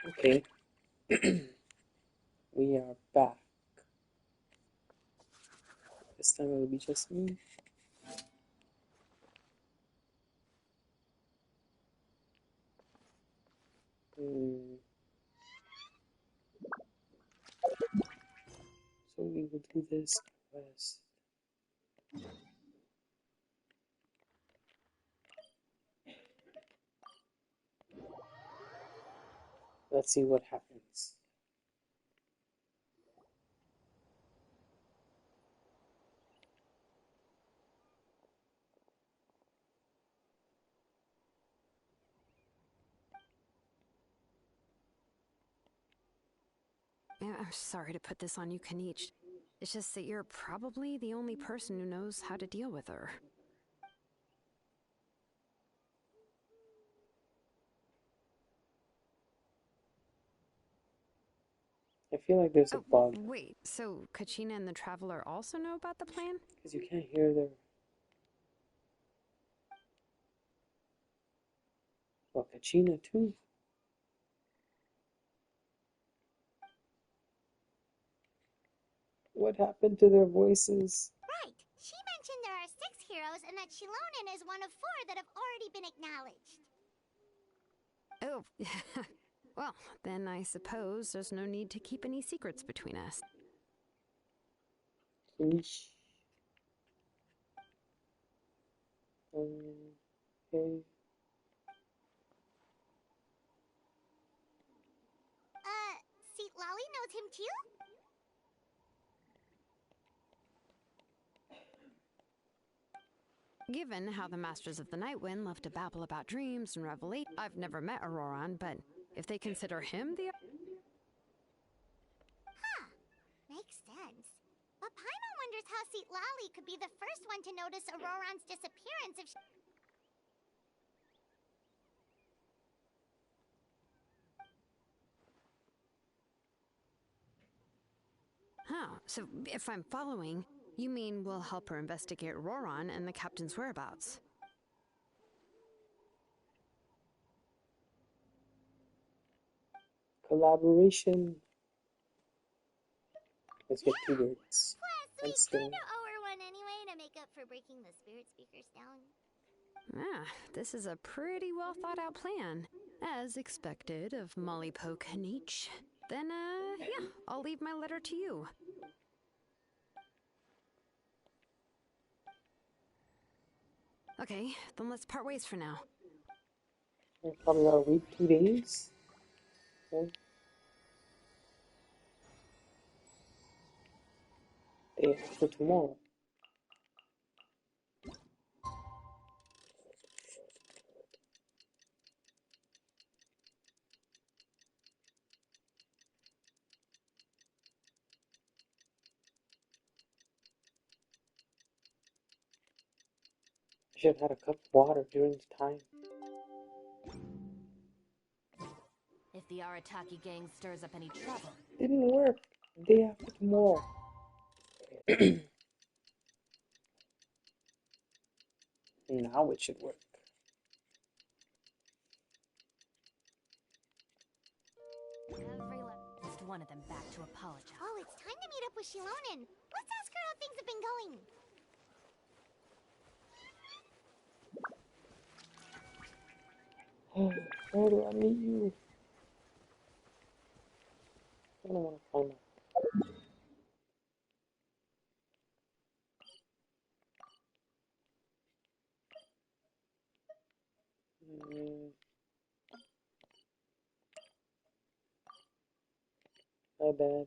Okay, we are back. This time it will be just me. So we will do this quest. Let's see what happens. I'm sorry to put this on you, Kanich. It's just that you're probably the only person who knows how to deal with her. I feel like there's a bug. Wait, so Kachina and the Traveler also know about the plan? Because you can't hear their... Well, Kachina too. What happened to their voices? Right. She mentioned there are 6 heroes and that Shilonen is one of 4 that have already been acknowledged. Oh, well, then I suppose there's no need to keep any secrets between us. Eesh. Okay. See, Lolly knows him too? Given how the Masters of the Nightwind love to babble about dreams and revelate, I've never met Auroran, but if they consider him the... Huh. Makes sense. But Paimon wonders how Seat Lolly could be the first one to notice Auroran's disappearance if she... Huh, so if I'm following, you mean we'll help her investigate Auroran and the captain's whereabouts? Collaboration. Let's get to this. Plus, we kinda owe her one anyway to make up for breaking the spirit speakers down. Ah, this is a pretty well thought out plan. As expected of Molly Poke Kanich. Then, yeah, I'll leave my letter to you. Okay, then let's part ways for now. Probably gotta wait 2 days. Okay. Day after tomorrow. I should have had a cup of water during the time. If the Arataki gang stirs up any trouble... Didn't work. Day after tomorrow. Now it should work. Just one of them back to apologize. Oh, it's time to meet up with Shilonen. Let's ask her how things have been going. Where do I meet you? I don't want to find out. My bad.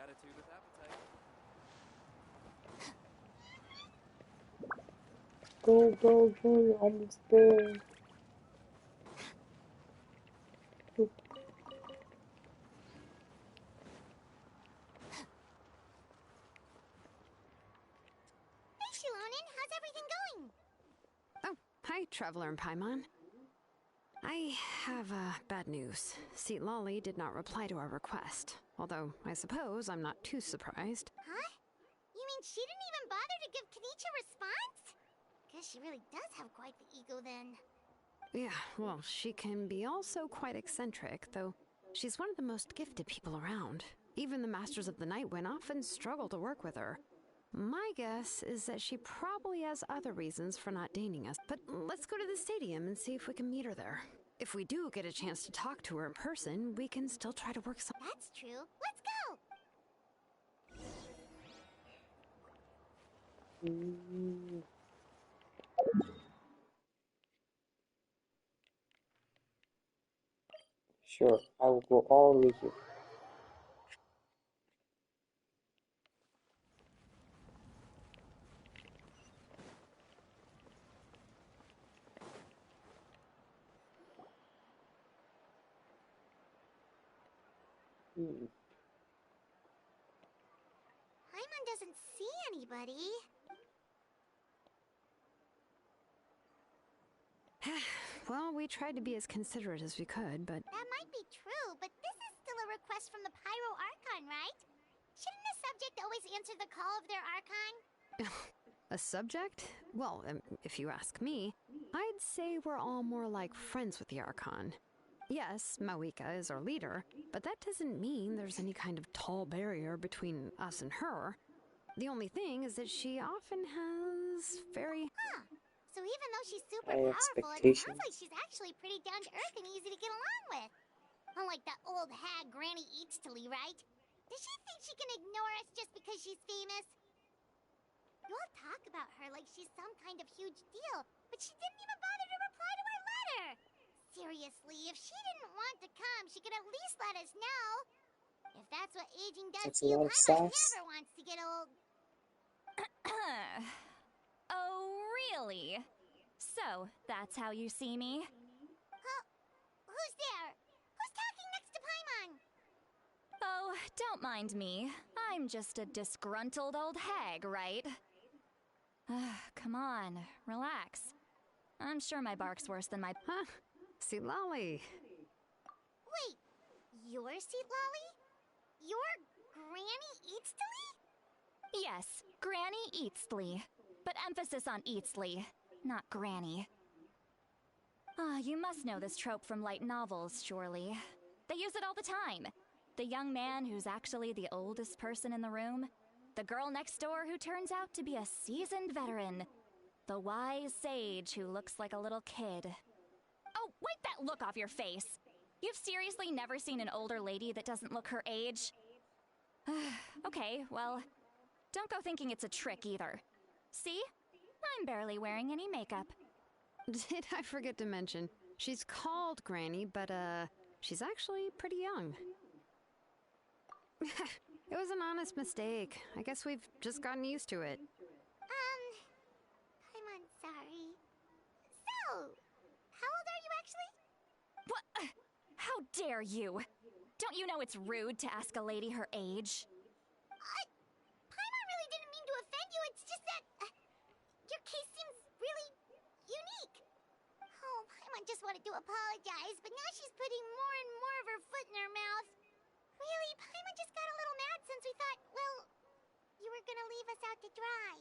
Attitude with appetite. Go, you're almost there. Traveler in Paimon. I have bad news. Seat Lolly did not reply to our request, although I suppose I'm not too surprised. Huh? You mean she didn't even bother to give Kenichi a response? Guess she really does have quite the ego then. Yeah, well, she can be also quite eccentric, though she's one of the most gifted people around. Even the Masters of the Night Wind often struggle to work with her. My guess is that she probably has other reasons for not deigning us, but let's go to the stadium and see if we can meet her there. If we do get a chance to talk to her in person, we can still try to work some— That's true. Let's go! Mm. Sure, I will go all the way here. Paimon doesn't see anybody. Well, we tried to be as considerate as we could, but That might be true, but this is still a request from the Pyro Archon, right? Shouldn't a subject always answer the call of their Archon? a subject? Well, if you ask me, I'd say we're all more like friends with the Archon. Yes, Mawika is our leader, but that doesn't mean there's any kind of tall barrier between us and her. The only thing is that she often has very— Huh. So even though she's super High powerful, it expectations. sounds like she's actually pretty down to earth and easy to get along with. Unlike that old hag Granny Eatstily, right? Does she think she can ignore us just because she's famous? You all talk about her like she's some kind of huge deal, but she didn't even bother to reply to our letter. Seriously, if she didn't want to come, she could at least let us know. If that's what aging does That's to a you, lot of Paimon sass. never wants to get old. Oh, really? So, that's how you see me? Who's there? Who's talking next to Paimon? Oh, don't mind me. I'm just a disgruntled old hag, right? Come on, relax. I'm sure my bark's worse than my— Huh? See, Lolly. Wait, you're Seat Lolly? You're Granny Eatstily? Yes, Granny Eatsley. But emphasis on Eatsley, not Granny. You must know this trope from light novels, surely. They use it all the time. The young man who's actually the oldest person in the room. The girl next door who turns out to be a seasoned veteran. The wise sage who looks like a little kid. Oh, wipe that look off your face! You've seriously never seen an older lady that doesn't look her age? Okay, well, don't go thinking it's a trick either. See? I'm barely wearing any makeup. Did I forget to mention? She's called Granny, but she's actually pretty young. It was an honest mistake. I guess we've just gotten used to it. I'm sorry. So, how old are you actually? What? How dare you? Don't you know it's rude to ask a lady her age? Paimon really didn't mean to offend you, it's just that your case seems really unique. Oh, Paimon just wanted to apologize, but now she's putting more and more of her foot in her mouth. Really, Paimon just got a little mad since we thought, well, you were gonna leave us out to dry.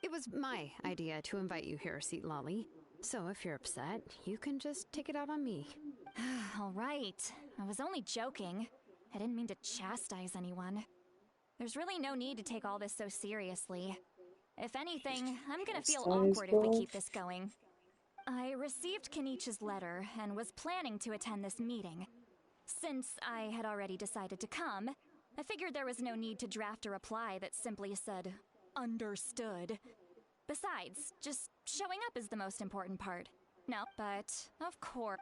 It was my idea to invite you here, Seat Lolly. So if you're upset, you can just take it out on me. All right. I was only joking. I didn't mean to chastise anyone. There's really no need to take all this so seriously. If anything, I'm gonna feel Chastise, awkward if we bro? keep this going. I received Kenichi's letter and was planning to attend this meeting. Since I had already decided to come, I figured there was no need to draft a reply that simply said, "Understood." Besides, just showing up is the most important part. No, but of course.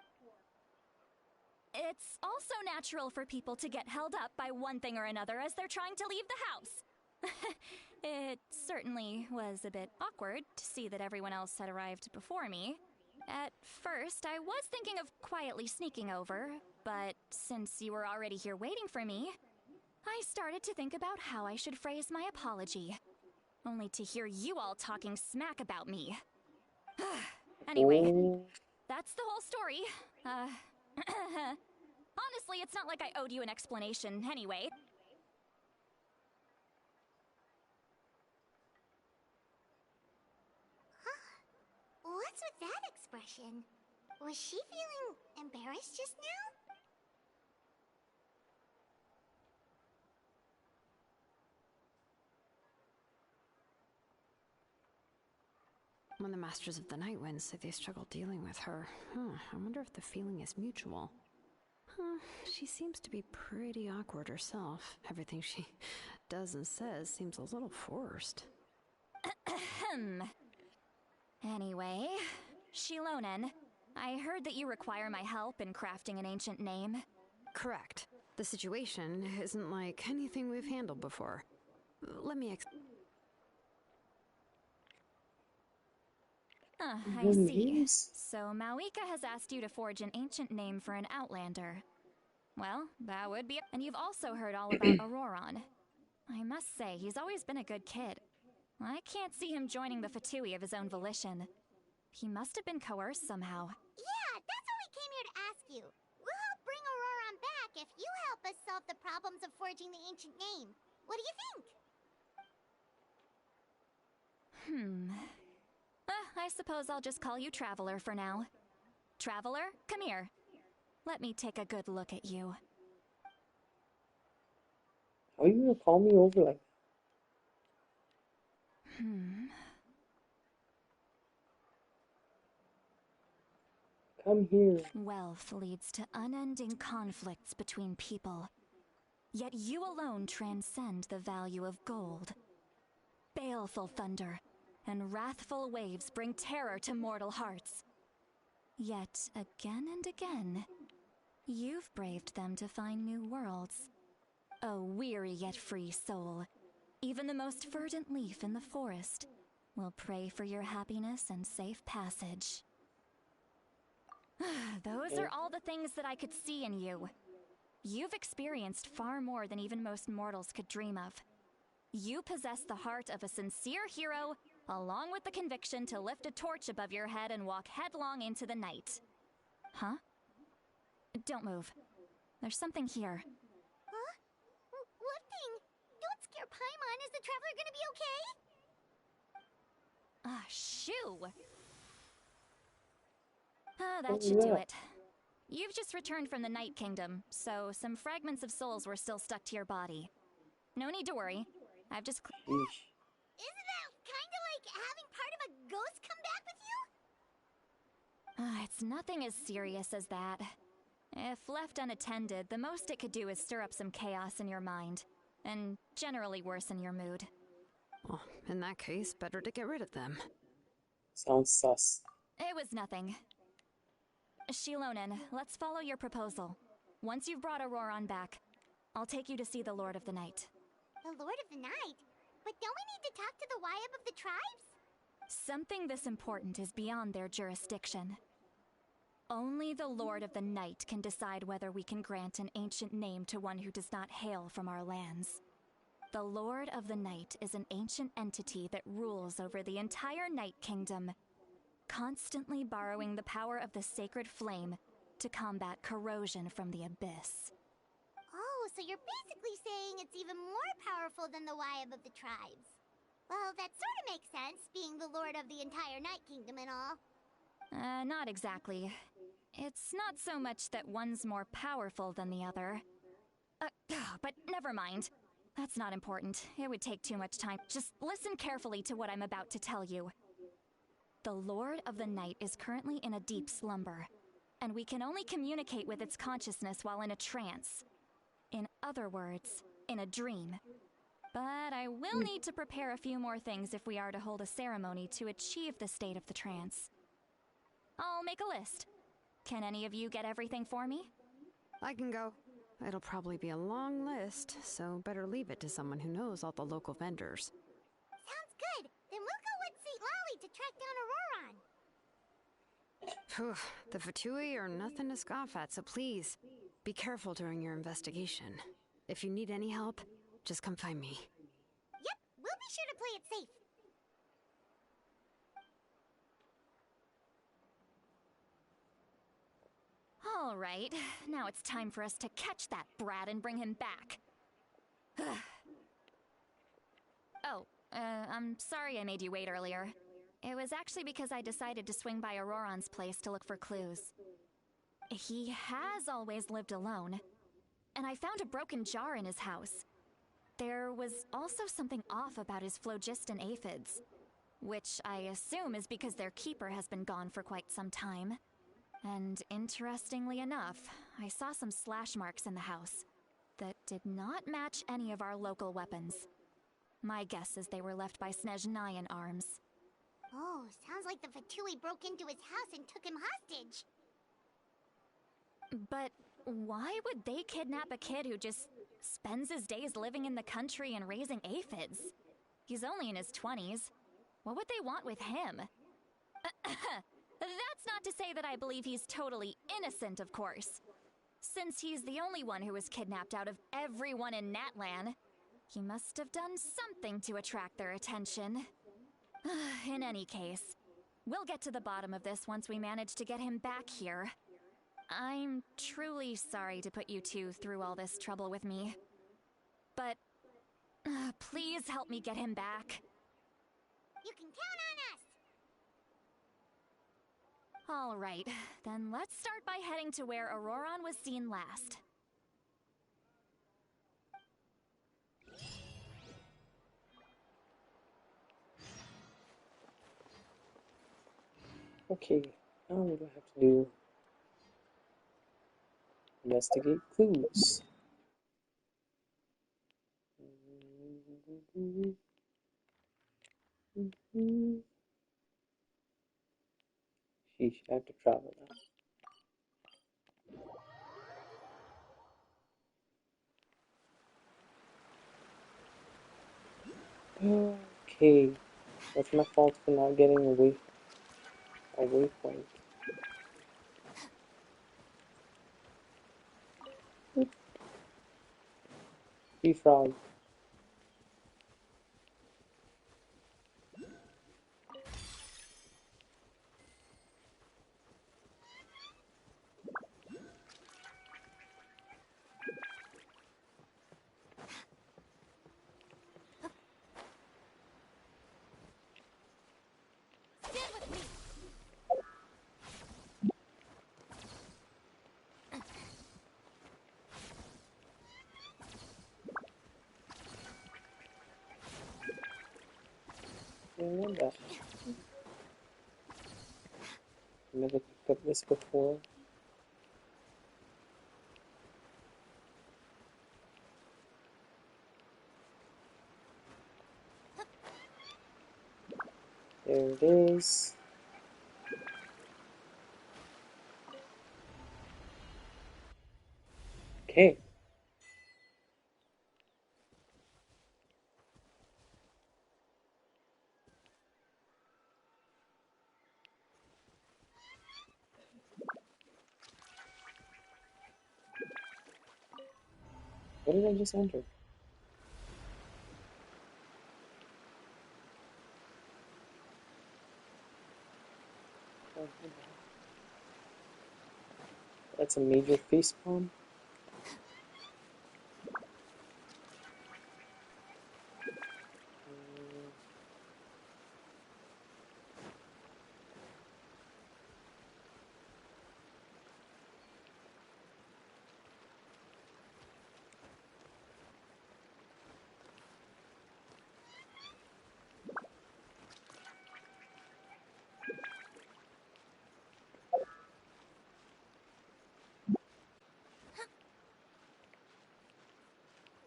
It's also natural for people to get held up by one thing or another as they're trying to leave the house. It certainly was a bit awkward to see that everyone else had arrived before me. At first, I was thinking of quietly sneaking over, but since you were already here waiting for me, I started to think about how I should phrase my apology. Only to hear you all talking smack about me. Anyway, Oh, that's the whole story. Honestly, it's not like I owed you an explanation anyway. What's with that expression? Was she feeling embarrassed just now? When the Masters of the Night Wind say they struggle dealing with her, I wonder if the feeling is mutual. She seems to be pretty awkward herself. Everything she does and says seems a little forced. Anyway, Shilonen, I heard that you require my help in crafting an ancient name. Correct. The situation isn't like anything we've handled before. Let me I what see. names? So Mawika has asked you to forge an ancient name for an Outlander. Well, that would be... And you've also heard all about Auroron. I must say, he's always been a good kid. I can't see him joining the Fatui of his own volition. He must have been coerced somehow. Yeah, that's what we came here to ask you. We'll help bring Auroron back if you help us solve the problems of forging the ancient name. What do you think? I suppose I'll just call you Traveler for now. Traveler, come here. Let me take a good look at you. How are you gonna call me over like that? Come here. Wealth leads to unending conflicts between people. Yet you alone transcend the value of gold. Baleful thunder and wrathful waves bring terror to mortal hearts. Yet again and again, you've braved them to find new worlds. O weary yet free soul, even the most verdant leaf in the forest will pray for your happiness and safe passage. Those are all the things that I could see in you. You've experienced far more than even most mortals could dream of. You possess the heart of a sincere hero, along with the conviction to lift a torch above your head and walk headlong into the night. Huh? Don't move. There's something here. Huh? What thing? Don't scare Paimon. Is the traveler gonna be okay? Ah, shoo! That Oh, should do yeah. it. You've just returned from the Night Kingdom, so some fragments of souls were still stuck to your body. No need to worry. I've just... Sheesh. Isn't that kinda like having part of a ghost come back with you? It's nothing as serious as that. If left unattended, the most it could do is stir up some chaos in your mind, and generally worsen your mood. Well, in that case, better to get rid of them. Sounds sus. It was nothing. Shilonen, let's follow your proposal. Once you've brought Auroron back, I'll take you to see the Lord of the Night. The Lord of the Night? But don't we need to talk to the Wyab of the tribes? Something this important is beyond their jurisdiction. Only the Lord of the Night can decide whether we can grant an ancient name to one who does not hail from our lands. The Lord of the Night is an ancient entity that rules over the entire Night Kingdom, constantly borrowing the power of the sacred flame to combat corrosion from the abyss. Oh, so you're basically saying it's even more powerful than the Wyab of the tribes. Well, that sort of makes sense, being the lord of the entire Night Kingdom and all. Not exactly. It's not so much that one's more powerful than the other. But never mind. That's not important. It would take too much time. Just listen carefully to what I'm about to tell you. The Lord of the Night is currently in a deep slumber, and we can only communicate with its consciousness while in a trance. In other words, in a dream. But I will need to prepare a few more things if we are to hold a ceremony to achieve the state of the trance. I'll make a list. Can any of you get everything for me? I can go. It'll probably be a long list, so better leave it to someone who knows all the local vendors. Sounds good. Then we'll go with St. Lolly to track down Auroron. Phew, the Fatui are nothing to scoff at, so please, be careful during your investigation. If you need any help, just come find me. Yep, we'll be sure to play it safe. All right, now it's time for us to catch that brat and bring him back. Oh, I'm sorry I made you wait earlier. It was actually because I decided to swing by Auroron's place to look for clues. He has always lived alone, and I found a broken jar in his house. There was also something off about his phlogiston aphids, which I assume is because their keeper has been gone for quite some time. And interestingly enough, I saw some slash marks in the house that did not match any of our local weapons. My guess is they were left by Snezhnayan arms. Oh, sounds like the Fatui broke into his house and took him hostage. But why would they kidnap a kid who just spends his days living in the country and raising aphids? He's only in his 20s. What would they want with him? That's not to say that I believe he's totally innocent, of course. Since he's the only one who was kidnapped out of everyone in Natlan, he must have done something to attract their attention. In any case, we'll get to the bottom of this once we manage to get him back here. I'm truly sorry to put you two through all this trouble with me. But please help me get him back. You can count on us! All right, then let's start by heading to where Auroron was seen last. Okay, now what do I have to do? Investigate clues. Sheesh, I have to travel now. Okay, what's my fault for not getting a waypoint? Tree frog. Stand with me! I know that. Never picked up this before. There it is. Okay. What did I just enter? Oh, that's a major facepalm.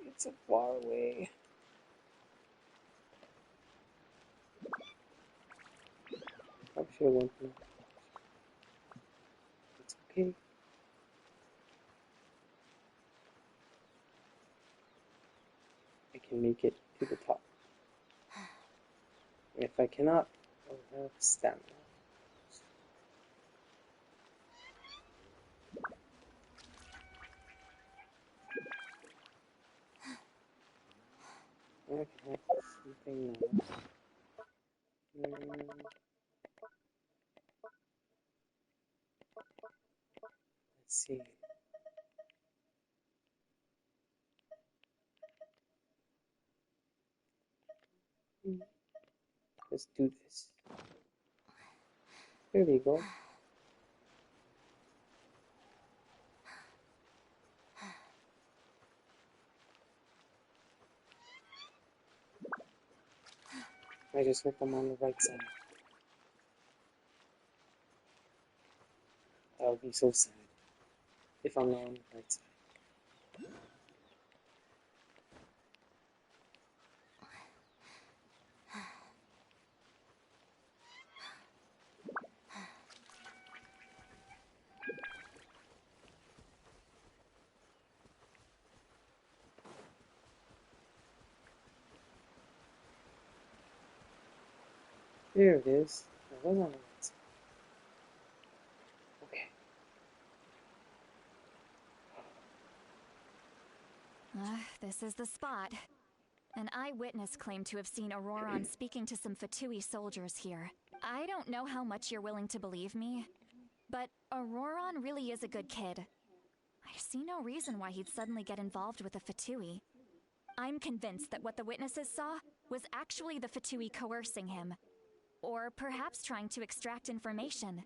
It's so far away. Probably should have went for it. It's okay. I can make it to the top. If I cannot, I'll have stamina. I can have something now. Let's see. Let's do this. There we go. I just hope I'm on the right side. That would be so sad if I'm not on the right side. There it is. I was on the right side. Okay. This is the spot. An eyewitness claimed to have seen Auroron speaking to some Fatui soldiers here. I don't know how much you're willing to believe me, but Auroron really is a good kid. I see no reason why he'd suddenly get involved with the Fatui. I'm convinced that what the witnesses saw was actually the Fatui coercing him, or perhaps trying to extract information.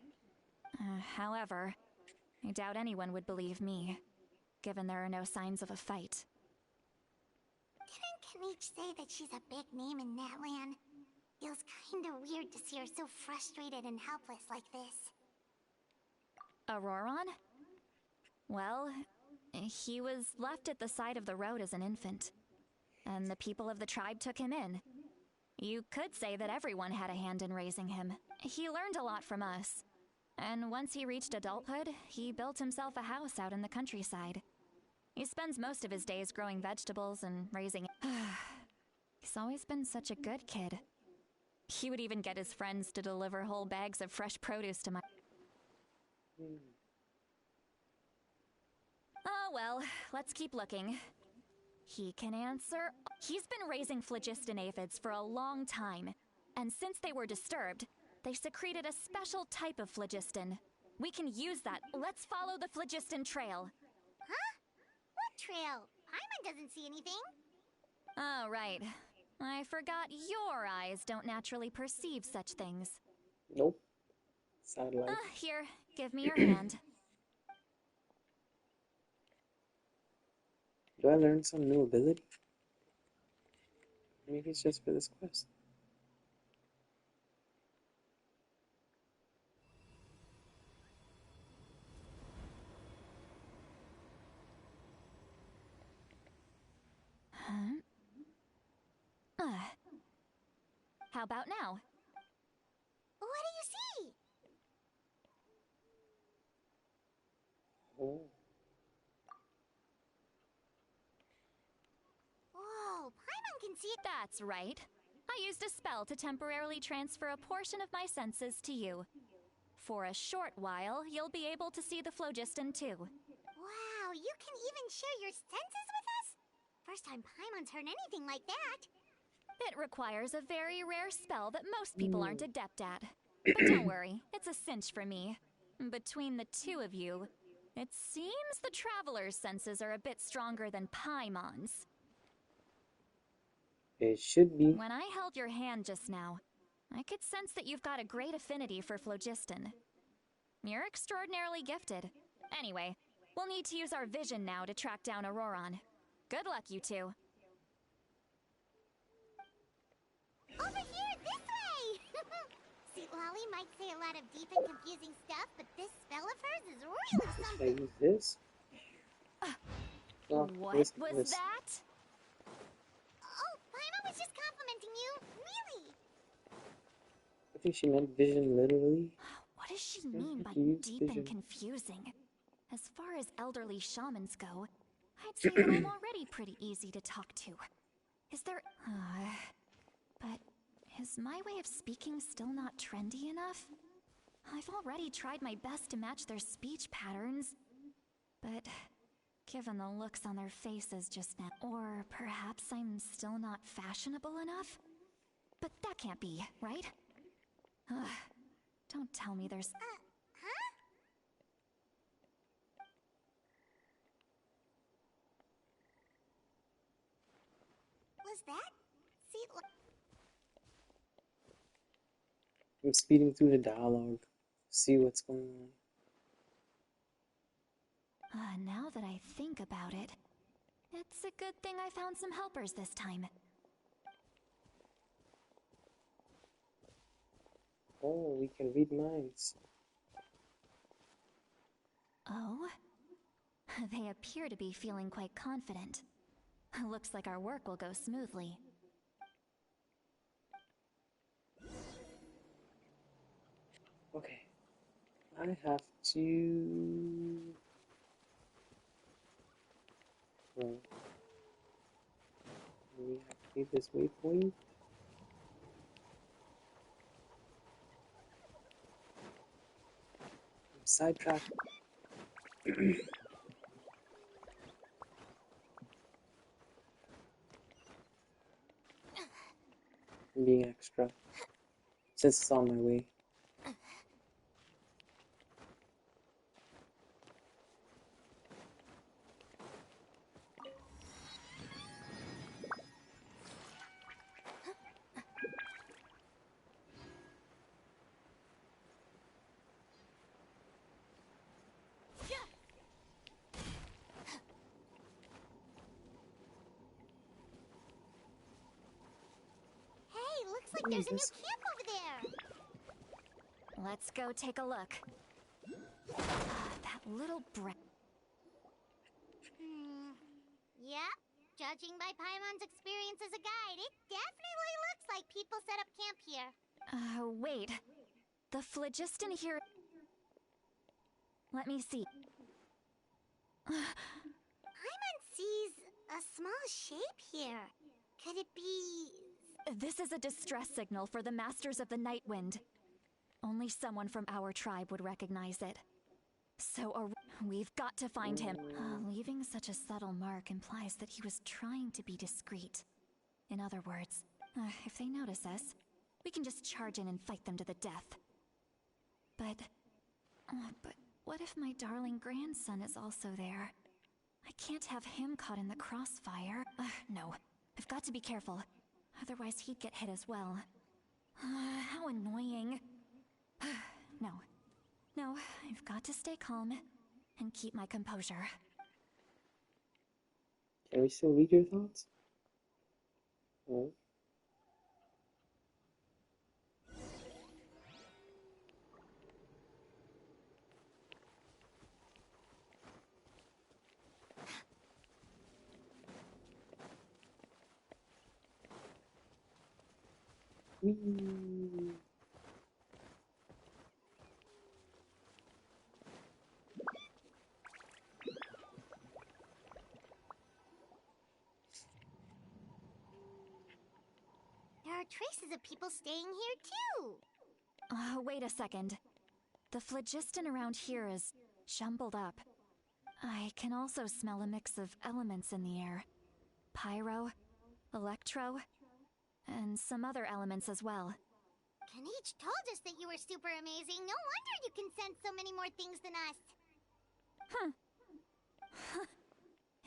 However, I doubt anyone would believe me, given there are no signs of a fight. Didn't Kanich say that she's a big name in Natlan? Feels kinda weird to see her so frustrated and helpless like this. Auroron? Well, he was left at the side of the road as an infant, and the people of the tribe took him in. You could say that everyone had a hand in raising him. He learned a lot from us, and once he reached adulthood, he built himself a house out in the countryside. He spends most of his days growing vegetables and raising... He's always been such a good kid. He would even get his friends to deliver whole bags of fresh produce to my... Oh well, let's keep looking. He can answer... He's been raising phlogiston aphids for a long time, and since they were disturbed, they secreted a special type of phlogiston. We can use that. Let's follow the phlogiston trail. Huh? What trail? Paimon doesn't see anything. Oh, right. I forgot your eyes don't naturally perceive such things. Nope. Satellite. Here, give me your hand. Do I learn some new ability? Maybe it's just for this quest. Huh? How about now? What do you see? Oh. Whoa, Paimon can see it. That's right. I used a spell to temporarily transfer a portion of my senses to you. For a short while, you'll be able to see the phlogiston too. Wow, you can even share your senses with us? First time Paimon's heard anything like that. It requires a very rare spell that most people aren't adept at. But don't worry, it's a cinch for me. Between the two of you, it seems the Traveler's senses are a bit stronger than Paimon's. It should be. When I held your hand just now, I could sense that you've got a great affinity for phlogiston. You're extraordinarily gifted. Anyway, we'll need to use our vision now to track down Auroron. Good luck, you two. Over here, this way! See, Lolly might say a lot of deep and confusing stuff, but this spell of hers is really Should I something. use this? Oh, What this- was this. that? Oh, Paimon was just complimenting you. Really? I think she meant vision literally. What does she mean by Use deep vision. and confusing? As far as elderly shamans go, I'd say that I'm already pretty easy to talk to. Is there... but is my way of speaking still not trendy enough? I've already tried my best to match their speech patterns, but given the looks on their faces just now... Or perhaps I'm still not fashionable enough? But that can't be, right? Don't tell me there's... Huh? was that? See, I'm speeding through the dialogue. See what's going on. Now that I think about it, it's a good thing I found some helpers this time. Oh, we can read minds. Oh? They appear to be feeling quite confident. Looks like our work will go smoothly. Okay. I have to... Well, we have to leave this waypoint. Sidetrack. Being extra. Since it's on my way. hey, looks like there's a new camp over there. Let's go take a look. That little brat. Yep. Judging by Paimon's experience as a guide, it definitely looks like people set up camp here. Wait. The phlogiston here... Let me see. Paimon sees a small shape here. Could it be... This is a distress signal for the Masters of the Night Wind. Only someone from our tribe would recognize it. So, we've got to find him. Leaving such a subtle mark implies that he was trying to be discreet. In other words, if they notice us, we can just charge in and fight them to the death. But what if my darling grandson is also there? I can't have him caught in the crossfire. No, I've got to be careful. Otherwise he'd get hit as well. How annoying. No, I've got to stay calm and keep my composure. Can we still read your thoughts? Oh. Whee! There are traces of people staying here, too. Wait a second. The phlogiston around here is jumbled up. I can also smell a mix of elements in the air. Pyro, electro, and some other elements as well. Kanich told us that you were super amazing. No wonder you can sense so many more things than us.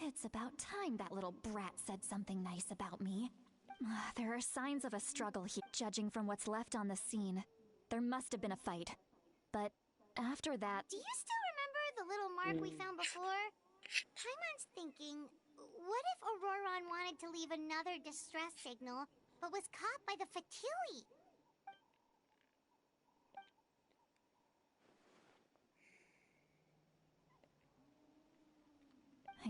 It's about time that little brat said something nice about me. There are signs of a struggle here, judging from what's left on the scene. There must have been a fight. But after that... Do you still remember the little mark we found before? Paimon's thinking, what if Auroron wanted to leave another distress signal, but was caught by the Fatui?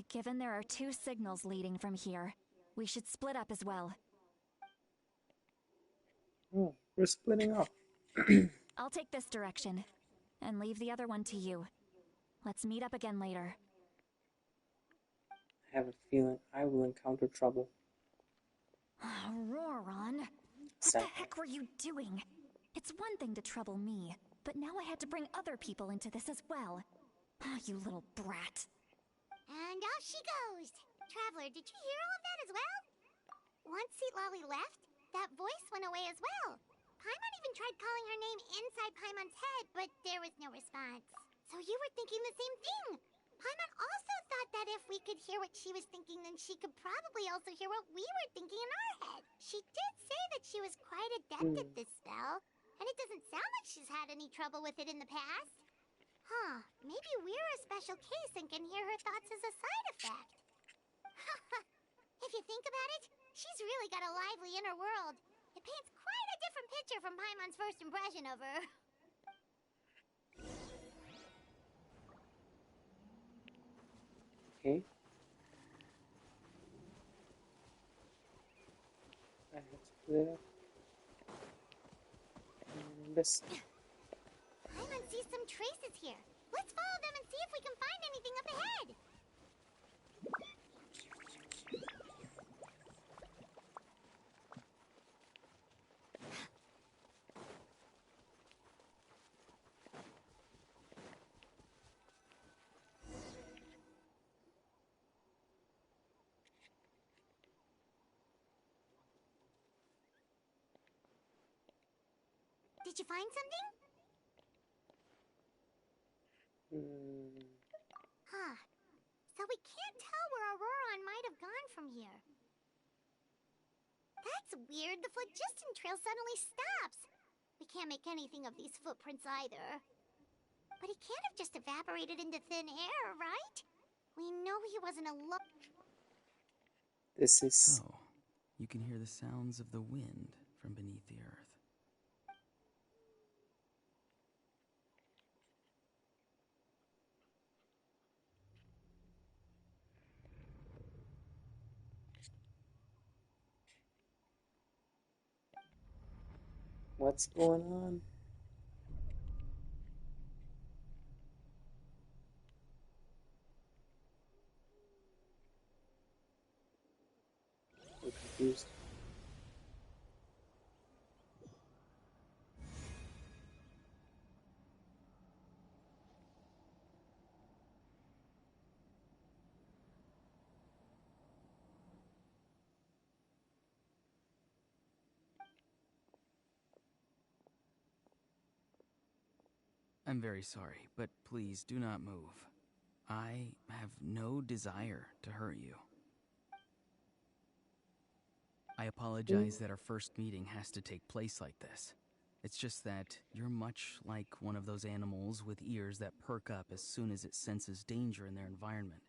Given there are 2 signals leading from here, we should split up as well. Oh, we're splitting up. I'll take this direction, and leave the other one to you. Let's meet up again later. I have a feeling I will encounter trouble. Auroron, what the heck were you doing? It's one thing to trouble me, but now I had to bring other people into this as well. You little brat. And off she goes. Traveler, did you hear all of that as well? Once Seatlali left, that voice went away as well. Paimon even tried calling her name inside Paimon's head, but there was no response. So you were thinking the same thing. Paimon also thought that if we could hear hear what she was thinking, then she could probably also hear what we were thinking in our head. She did say that she was quite adept at this spell, and it doesn't sound like she's had any trouble with it in the past. Huh, maybe we're a special case and can hear her thoughts as a side effect. If you think about it, she's really got a lively inner world. It paints quite a different picture from Paimon's first impression of her. Okay. I have to split up. And this. Paimon sees some traces here. Let's follow them and see if we can find anything up ahead. Did you find something? Huh. So we can't tell where Auroron might have gone from here. That's weird. The phlogiston trail suddenly stops. We can't make anything of these footprints either. But he can't have just evaporated into thin air, right? We know he wasn't alone. This is. So, you can hear the sounds of the wind from beneath the earth. What's going on? I'm confused. I'm very sorry, but please do not move. I have no desire to hurt you. I apologize that our first meeting has to take place like this. It's just that you're much like one of those animals with ears that perk up as soon as it senses danger in their environment.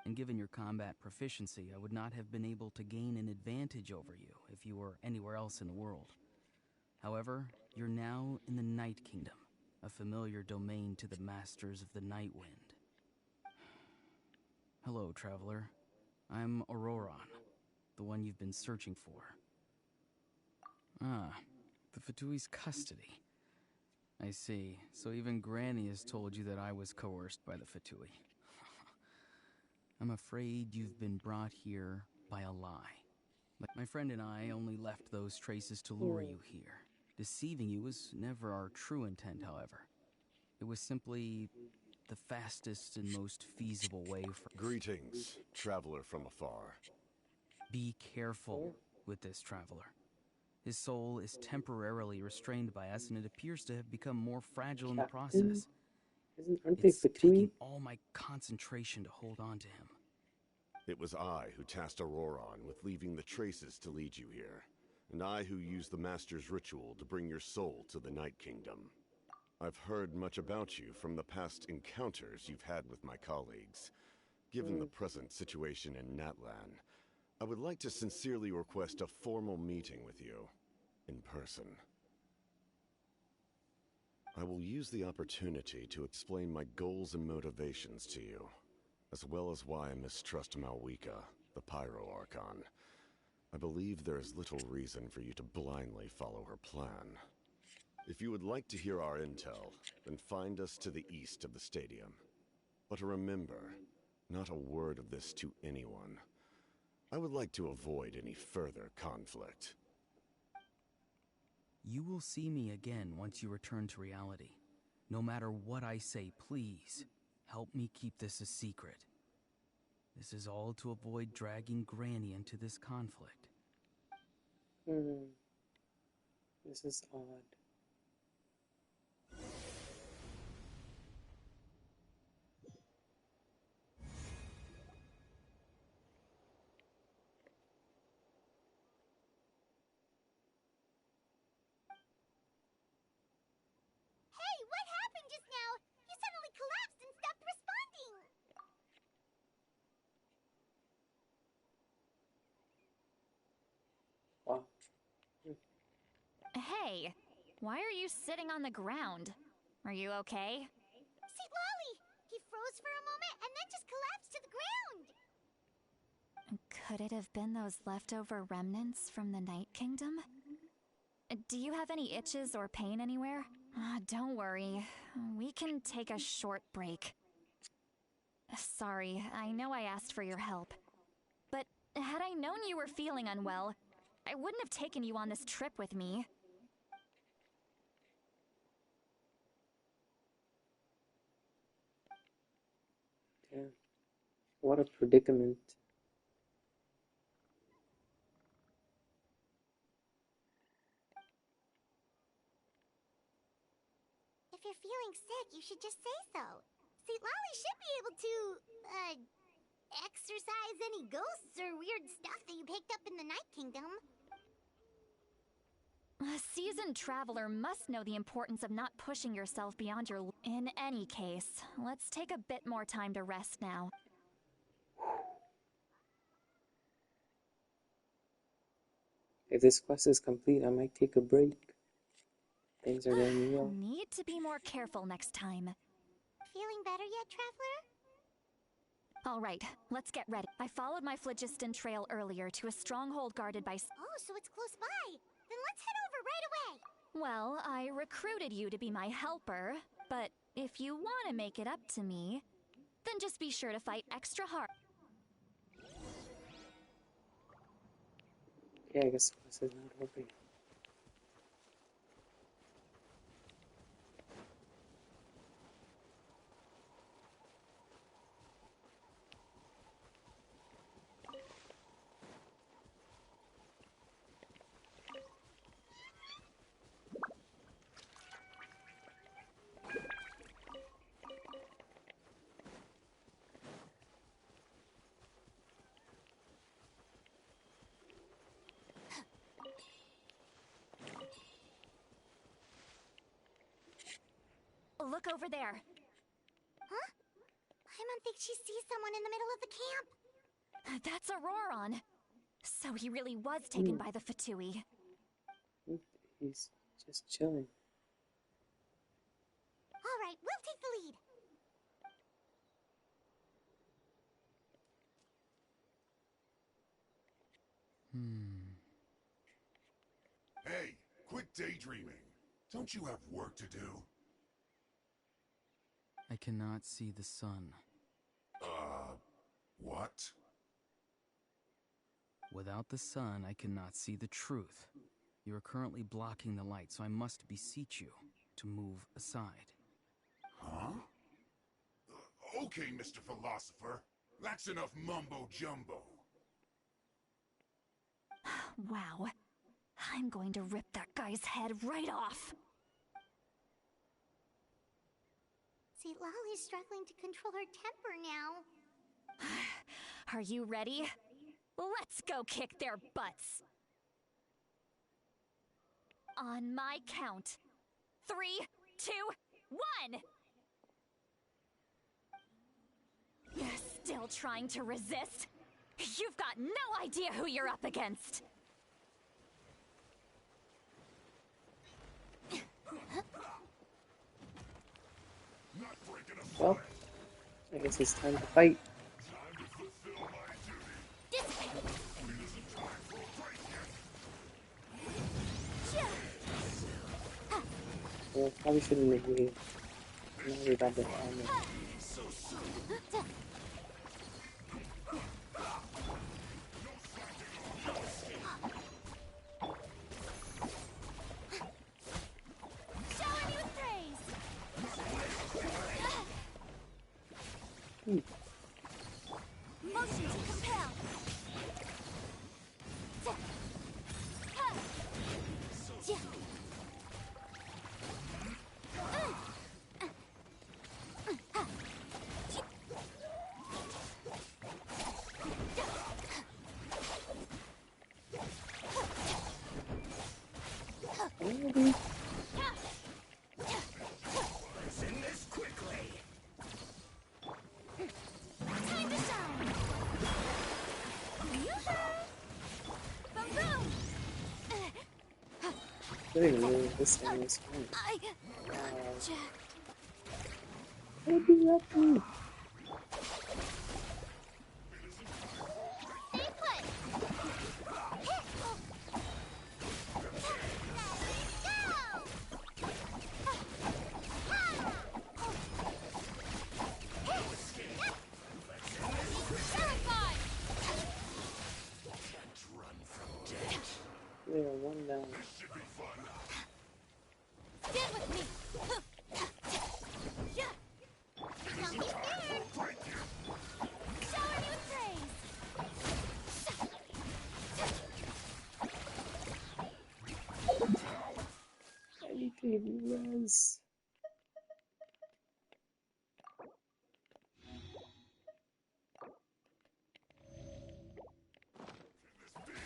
And given your combat proficiency, I would not have been able to gain an advantage over you if you were anywhere else in the world. However, you're now in the Night Kingdom, a familiar domain to the Masters of the Night Wind. Hello, traveler. I'm Auroron, the one you've been searching for. Ah, the Fatui's custody. I see. So even Granny has told you that I was coerced by the Fatui. I'm afraid you've been brought here by a lie. My friend and I only left those traces to lure you here. Deceiving you was never our true intent, however. It was simply the fastest and most feasible way for... Greetings, traveler from afar. Be careful with this traveler. His soul is temporarily restrained by us, and it appears to have become more fragile in the process. Aren't they It's Fatui? taking all my concentration to hold on to him. It was I who tasked Auroron with leaving the traces to lead you here, and I who used the Master's ritual to bring your soul to the Night Kingdom. I've heard much about you from the past encounters you've had with my colleagues. Given the present situation in Natlan, I would like to sincerely request a formal meeting with you, in person. I will use the opportunity to explain my goals and motivations to you, as well as why I mistrust Malwika, the Pyro Archon. I believe there is little reason for you to blindly follow her plan. If you would like to hear our intel, then find us to the east of the stadium. But remember, not a word of this to anyone. I would like to avoid any further conflict. You will see me again once you return to reality. No matter what I say, please, help me keep this a secret. This is all to avoid dragging Granny into this conflict. This is odd. just now. You suddenly collapsed and stopped responding. Wow. Hey, why are you sitting on the ground? Are you okay? See, Lolly! He froze for a moment and then just collapsed to the ground. Could it have been those leftover remnants from the Night Kingdom? Do you have any itches or pain anywhere? Don't worry. We can take a short break. Sorry, I know I asked for your help. But had I known you were feeling unwell, I wouldn't have taken you on this trip with me. Damn. What a predicament. If you're feeling sick, you should just say so. See, Lolly should be able to, exorcise any ghosts or weird stuff that you picked up in the Night Kingdom. A seasoned traveler must know the importance of not pushing yourself beyond your... In any case, let's take a bit more time to rest now. If this quest is complete, I might take a break. Things are getting real. Need to be more careful next time. Feeling better yet, Traveler? All right, let's get ready. I followed my phlogiston trail earlier to a stronghold guarded by... Oh, so it's close by. Then let's head over right away. Well, I recruited you to be my helper, but if you want to make it up to me, then just be sure to fight extra hard. Yeah, I guess the quest is not over. Look over there. Huh? Paimon thinks she sees someone in the middle of the camp. That's Auroron. So he really was taken by the Fatui. He's just chilling. All right, we'll take the lead. Hey, quit daydreaming. Don't you have work to do? I cannot see the sun. What? Without the sun, I cannot see the truth. You are currently blocking the light, so I must beseech you to move aside. Huh? Okay, Mr. Philosopher. That's enough mumbo-jumbo. Wow. I'm going to rip that guy's head right off. See, Lolly's struggling to control her temper now. Are you ready? Let's go kick their butts. On my count. 3, 2, 1! Still trying to resist? You've got no idea who you're up against! Well, I guess it's time to fight. Well, probably shouldn't have waited. Now we got the armor. Motion to compel. Maybe. didn't even know this thing was fun. I jacked. How do you help me? Stay put. Hit. There, one down. Stand with me. Yeah. Don't be scared. Shower me with I need to give you res.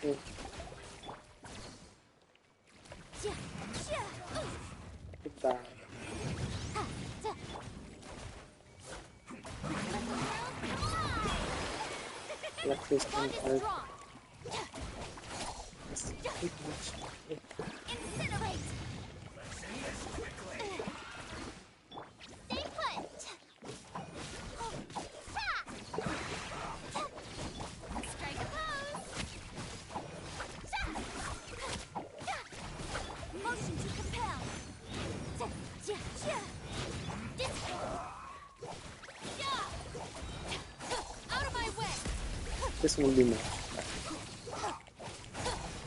Oh, goodbye. Left is kind of hard. It's too much. Incinerate. Stay put. Strike a pose. Motion to compel. Out of my way. This won't be much.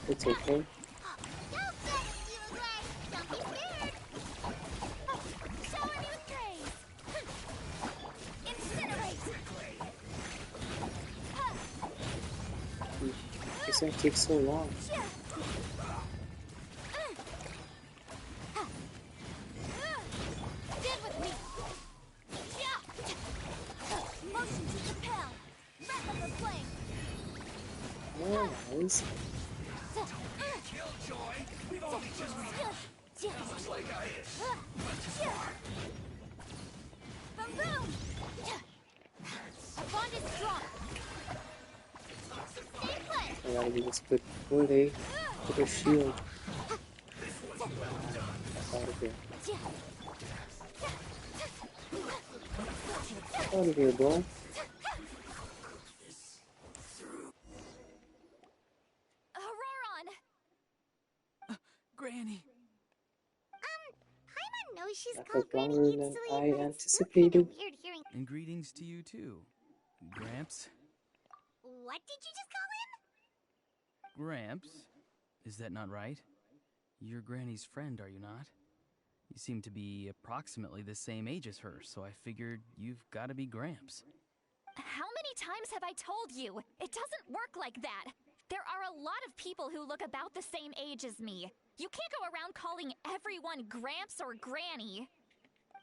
It's okay. This thing takes so long. Nice. I gotta be this good. Would they put a shield out of here? Out of here, bro. Granny! Paimon knows she's That called took Granny longer Eats than Silly, I but it's still anticipated. kinda weird hearing. And greetings to you too, Gramps. What did you just call him? Gramps? Is that not right? You're Granny's friend, are you not? You seem to be approximately the same age as her, so I figured you've got to be Gramps. How many times have I told you? It doesn't work like that. There are a lot of people who look about the same age as me. You can't go around calling everyone Gramps or Granny.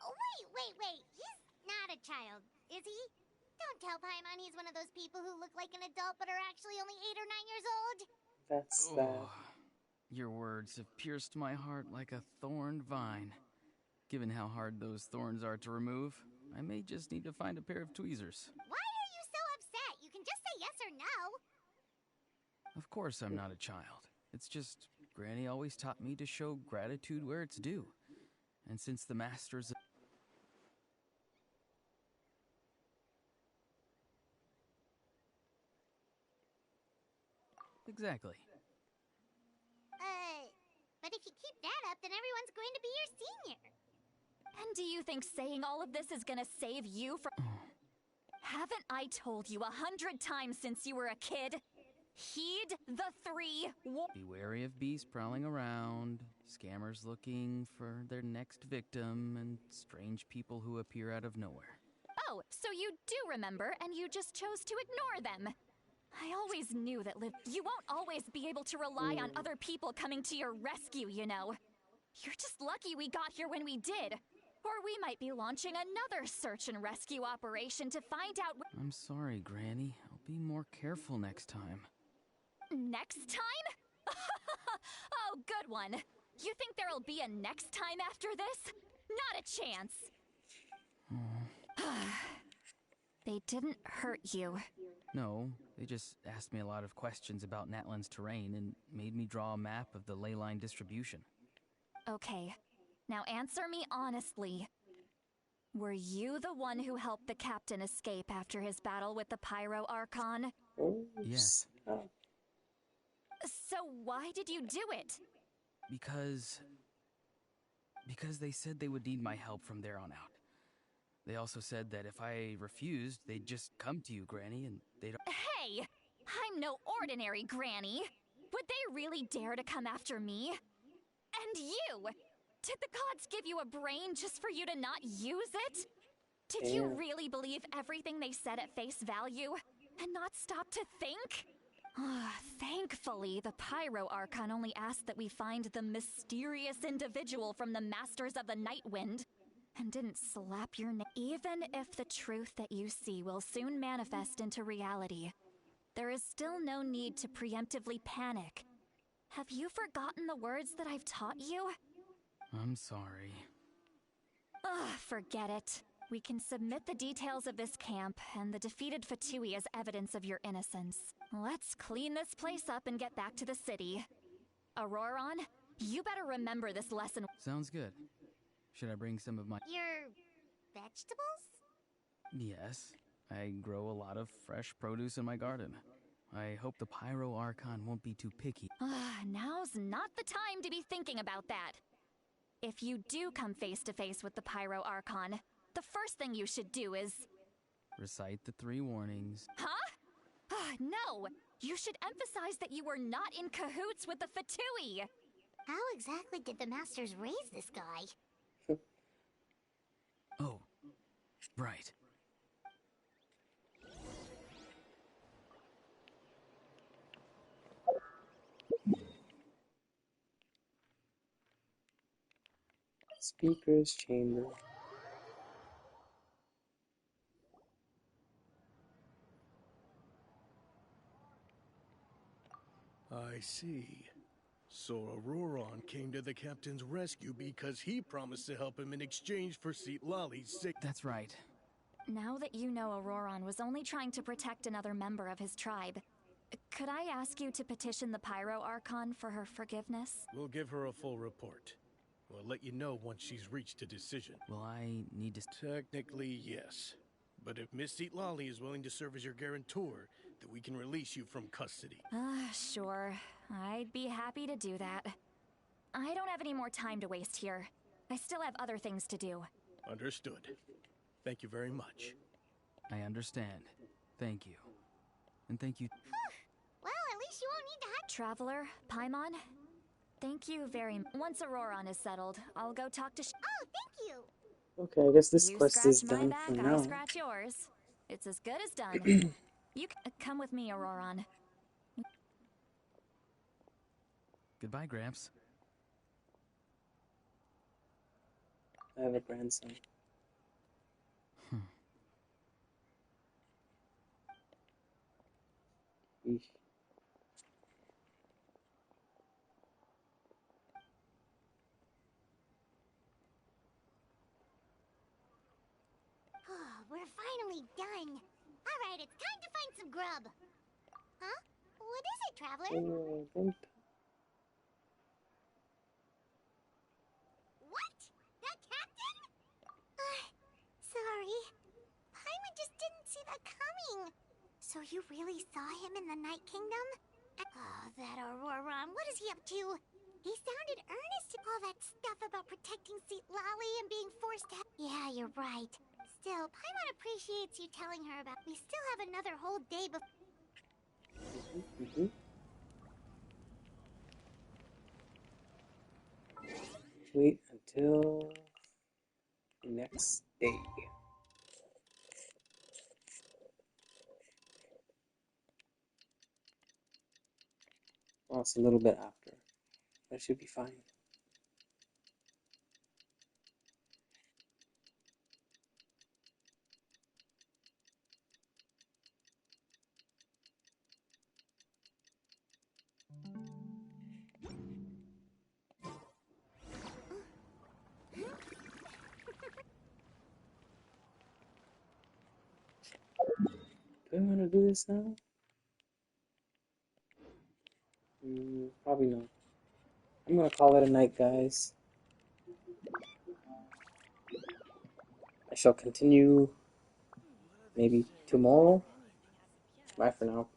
Oh, wait. He's not a child, is he? Don't tell Paimon he's one of those people who look like an adult but are actually only 8 or 9 years old. That's that. Your words have pierced my heart like a thorned vine. Given how hard those thorns are to remove, I may just need to find a pair of tweezers. Why are you so upset? You can just say yes or no. Of course I'm not a child. It's just Granny always taught me to show gratitude where it's due. And since the masters... Exactly. But if you keep that up, then everyone's going to be your senior. And do you think saying all of this is gonna save you from... Haven't I told you 100 times since you were a kid? Heed the 3 Be wary of beasts prowling around, scammers looking for their next victim, and strange people who appear out of nowhere. Oh, so you do remember, and you just chose to ignore them. I always knew that you won't always be able to rely on other people coming to your rescue, you know. You're just lucky we got here when we did. Or we might be launching another search and rescue operation to find out I'm sorry, Granny. I'll be more careful next time. Next time? Oh, good one. You think there'll be a next time after this? Not a chance. They didn't hurt you. No, they just asked me a lot of questions about Natlan's terrain and made me draw a map of the ley line distribution. Okay, now answer me honestly. Were you the one who helped the captain escape after his battle with the Pyro Archon? Oh, Yes. snap. So why did you do it? Because they said they would need my help from there on out. They also said that if I refused, they'd just come to you, Granny, and they'd... Hey! I'm no ordinary granny! Would they really dare to come after me? And you! Did the gods give you a brain just for you to not use it? Did you Damn. really believe everything they said at face value? And not stop to think? Thankfully, the Pyro Archon only asked that we find the mysterious individual from the Masters of the Night Wind, and didn't slap your name. Even if the truth that you see will soon manifest into reality, there is still no need to preemptively panic. Have you forgotten the words that I've taught you? I'm sorry. Forget it. We can submit the details of this camp and the defeated Fatui as evidence of your innocence. Let's clean this place up and get back to the city. Auroron, you better remember this lesson. Sounds good. Should I bring some of my... Your vegetables? Yes. I grow a lot of fresh produce in my garden. I hope the Pyro Archon won't be too picky. Now's not the time to be thinking about that. If you do come face to face with the Pyro Archon, the first thing you should do is... Recite the 3 warnings. Huh? No! You should emphasize that you were not in cahoots with the Fatui! How exactly did the masters raise this guy? Oh, right. Speaker's chamber. I see. So Auroron came to the captain's rescue because he promised to help him in exchange for Seat Lolly's sick. That's right. Now that you know Auroron was only trying to protect another member of his tribe, could I ask you to petition the Pyro Archon for her forgiveness? We'll give her a full report. We'll let you know once she's reached a decision. Will I need to... Technically, yes. But if Miss Seat Lolly is willing to serve as your guarantor, then we can release you from custody. Sure. I'd be happy to do that. I don't have any more time to waste here. I still have other things to do. Understood. Thank you very much. I understand. Thank you. And thank you... Well, at least you won't need to hide. Traveler, Paimon, thank you very much. Once Auroron is settled, I'll go talk to Oh, thank you. Okay, I guess this You quest is scratch my done back, for I now. scratch yours. It's as good as done. You come with me, Auroron. Goodbye, Gramps. I have a grandson. Eesh. We're finally done. All right, it's time to find some grub. Huh? What is it, Traveler? Oh, don't... What? That captain? Sorry. Paimon just didn't see that coming. So you really saw him in the Night Kingdom? Oh, that Auroron. What is he up to? He sounded earnest in all that stuff about protecting Seat Lolly and being forced to... Yeah, you're right. Still, Paimon appreciates you telling her about... We still have another whole day before... Wait until next day. Well, it's a little bit after. That should be fine. Do I want to do this now? Probably not. I'm gonna call it a night, guys. I shall continue maybe tomorrow. Bye for now.